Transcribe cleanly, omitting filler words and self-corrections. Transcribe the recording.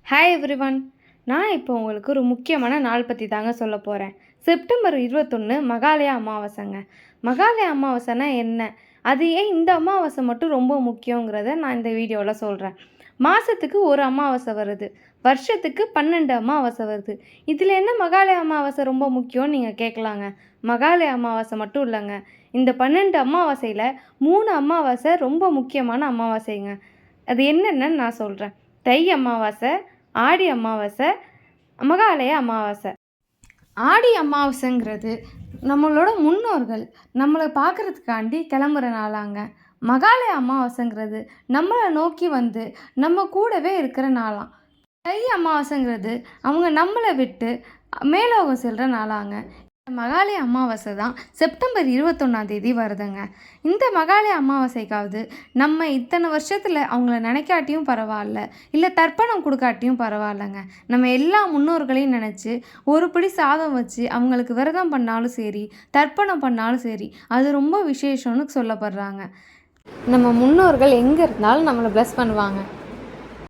Hi everyone. நான் இப்போ உங்களுக்கு ஒரு முக்கியமான நாள் பற்றி தாங்க சொல்ல போகிறேன். செப்டம்பர் 21 மகாலய அமாவாசைங்க. மகாலய அமாவாசைனா என்ன? அது ஏன் இந்த அமாவாசை மட்டும் ரொம்ப முக்கியங்கிறத நான் இந்த வீடியோவில் சொல்கிறேன். மாதத்துக்கு ஒரு அமாவாசை வருது, வருஷத்துக்கு 12 அமாவாசை வருது. இதில் என்ன மகாலய அமாவாசை ரொம்ப முக்கியம்னு நீங்கள் கேட்கலாங்க. மகாலய அமாவாசை மட்டும் இல்லைங்க, இந்த 12 அமாவாசையில் 3 அமாவாசை ரொம்ப முக்கியமான அமாவாசைங்க. அது என்னென்னு நான் சொல்கிறேன். தை அமாவாசை, ஆடி அமாவாசை, மகாலய அமாவாசை. ஆடி அமாவாசைங்கிறது நம்மளோட முன்னோர்கள் நம்மளை பார்க்குறதுக்காண்டி கிளம்புற நாளாங்க. மகாலய அமாவாசைங்கிறது நம்மளை நோக்கி வந்து நம்ம கூடவே இருக்கிற நாளாம். தை அமாவாசைங்கிறது அவங்க நம்மளை விட்டு மேலோகம் செல்கிற நாளாங்க. மகாலய அமாவாசை தான் செப்டம்பர் 21 வருதுங்க. இந்த மகாலய அமாவாசைக்காவது நம்ம இத்தனை வருஷத்தில் அவங்கள நினைக்காட்டியும் பரவாயில்ல, இல்லை தர்ப்பணம் கொடுக்காட்டியும் பரவாயில்லைங்க, நம்ம எல்லா முன்னோர்களையும் நினச்சி ஒரு பிடி சாதம் வச்சு அவங்களுக்கு விரதம் பண்ணாலும் சரி, தர்ப்பணம் பண்ணாலும் சரி, அது ரொம்ப விசேஷம்னு சொல்லப்படுறாங்க. நம்ம முன்னோர்கள் எங்கே இருந்தாலும் நம்மளை ப்ளஸ் பண்ணுவாங்க.